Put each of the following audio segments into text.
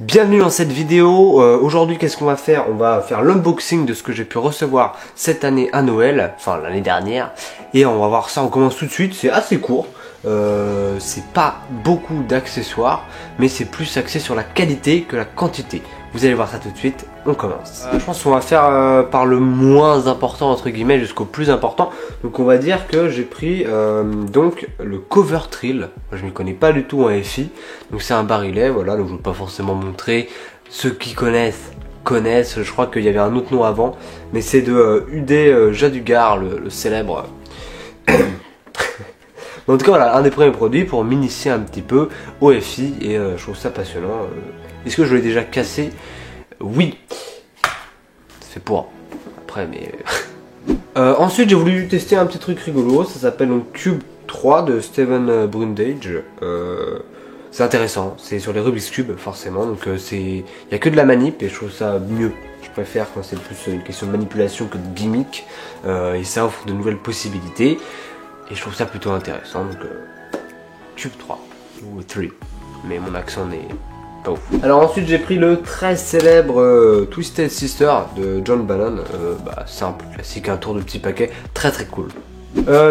Bienvenue dans cette vidéo. Aujourd'hui qu'est-ce qu'on va faire? On va faire l'unboxing de ce que j'ai pu recevoir cette année à Noël, enfin l'année dernière, et on va voir ça. On commence tout de suite, c'est assez court, c'est pas beaucoup d'accessoires, mais c'est plus axé sur la qualité que la quantité. Vous allez voir ça tout de suite, on commence. Je pense qu'on va faire par le moins important entre guillemets jusqu'au plus important. Donc on va dire que j'ai pris donc le Cover Trill. Je ne connais pas du tout en FI. Donc c'est un barillet, voilà, donc je ne vais pas forcément montrer. Ceux qui connaissent, je crois qu'il y avait un autre nom avant. Mais c'est de Uday Jadugar, le célèbre. En tout cas voilà, un des premiers produits pour m'initier un petit peu au FI. Et je trouve ça passionnant. Est-ce que je l'ai déjà cassé? Oui. C'est pour après, mais... ensuite j'ai voulu tester un petit truc rigolo. Ça s'appelle donc Cube 3 de Steven Brundage. C'est intéressant, c'est sur les Rubik's Cube forcément. Donc il n'y a que de la manip et je trouve ça mieux. Je préfère quand c'est plus une question de manipulation que de gimmick. Et ça offre de nouvelles possibilités. Et je trouve ça plutôt intéressant. Donc Cube 3 ou 3. Mais mon accent n'est pas ouf. Alors ensuite j'ai pris le très célèbre Twisted Sister de John Bannon. Simple, classique, un tour de petit paquet, très cool.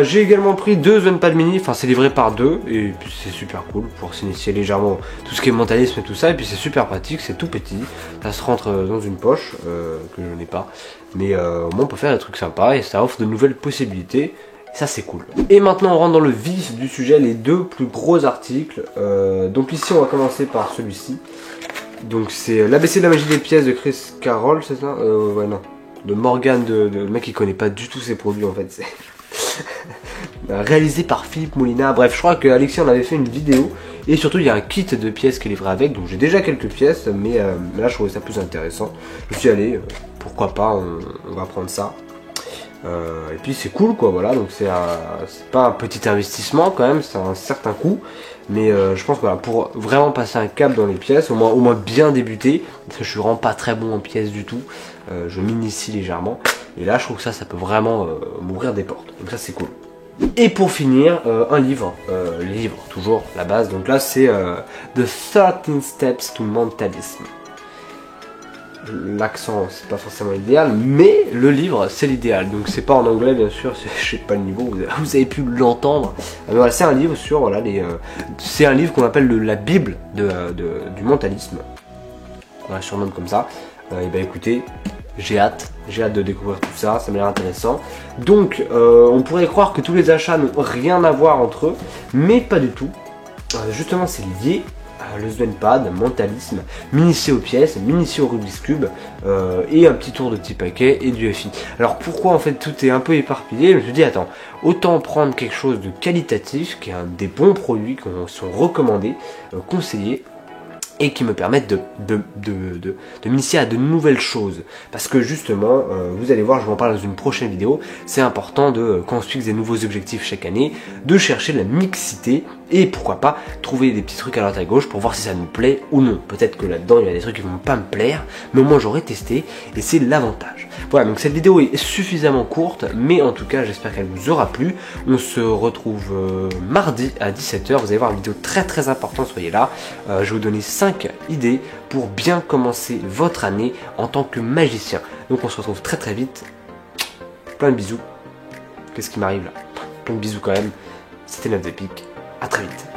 J'ai également pris deux Zenpad mini, enfin c'est livré par deux et puis c'est super cool pour s'initier légèrement tout ce qui est mentalisme et tout ça. Et puis c'est super pratique, c'est tout petit, ça se rentre dans une poche que je n'ai pas, mais au moins on peut faire des trucs sympas et ça offre de nouvelles possibilités. Ça c'est cool. Et maintenant on rentre dans le vif du sujet, les deux plus gros articles. Donc ici on va commencer par celui-ci. Donc c'est l'ABC de la magie des pièces de Chris Carroll, c'est ça? Ouais non. De Morgan, le mec qui connaît pas du tout ses produits en fait. C'est réalisé par Philippe Molina. Bref, je crois que Alexis en avait fait une vidéo. Et surtout il y a un kit de pièces qui est livré avec. Donc j'ai déjà quelques pièces, mais là je trouvais ça plus intéressant. Je me suis allé, pourquoi pas, on va prendre ça. Et puis c'est cool quoi, voilà, donc c'est pas un petit investissement quand même, c'est un certain coût, mais je pense que voilà, pour vraiment passer un cap dans les pièces, au moins bien débuter, parce que je suis vraiment pas très bon en pièces du tout, je m'initie légèrement, et là je trouve que ça peut vraiment m'ouvrir des portes, donc ça c'est cool. Et pour finir, un livre, toujours la base, donc là c'est The 13 Steps to Mentalism. L'accent c'est pas forcément idéal, mais le livre c'est l'idéal, donc c'est pas en anglais bien sûr, je sais pas le niveau, vous avez pu l'entendre, mais voilà, c'est un livre sur voilà, c'est un livre qu'on appelle la Bible du mentalisme, on la surnomme comme ça. Et bah écoutez, j'ai hâte de découvrir tout ça, ça m'a l'air intéressant. Donc on pourrait croire que tous les achats n'ont rien à voir entre eux, mais pas du tout, justement c'est lié. Le Zenpad, mentalisme, m'initier aux pièces, m'initier au Rubik's Cube et un petit tour de petit paquet et du FI. Alors pourquoi en fait tout est un peu éparpillé? Je me suis dit attends, autant prendre quelque chose de qualitatif, qui est un des bons produits qui sont recommandés, conseillés, et qui me permettent de m'initier à de nouvelles choses. Parce que justement, vous allez voir, je vais en parler dans une prochaine vidéo, c'est important quand on se fixe des nouveaux objectifs chaque année, de chercher la mixité, et pourquoi pas trouver des petits trucs à droite à gauche pour voir si ça nous plaît ou non. Peut-être que là-dedans, il y a des trucs qui vont pas me plaire, mais au moins j'aurai testé, et c'est l'avantage. Voilà, donc cette vidéo est suffisamment courte, mais en tout cas, j'espère qu'elle vous aura plu. On se retrouve mardi à 17 h, vous allez voir une vidéo très importante, soyez là. Je vais vous donner 5 idées pour bien commencer votre année en tant que magicien. Donc on se retrouve très vite. Plein de bisous. Qu'est-ce qui m'arrive là? Plein de bisous quand même. C'était Neuf Epic. À très vite.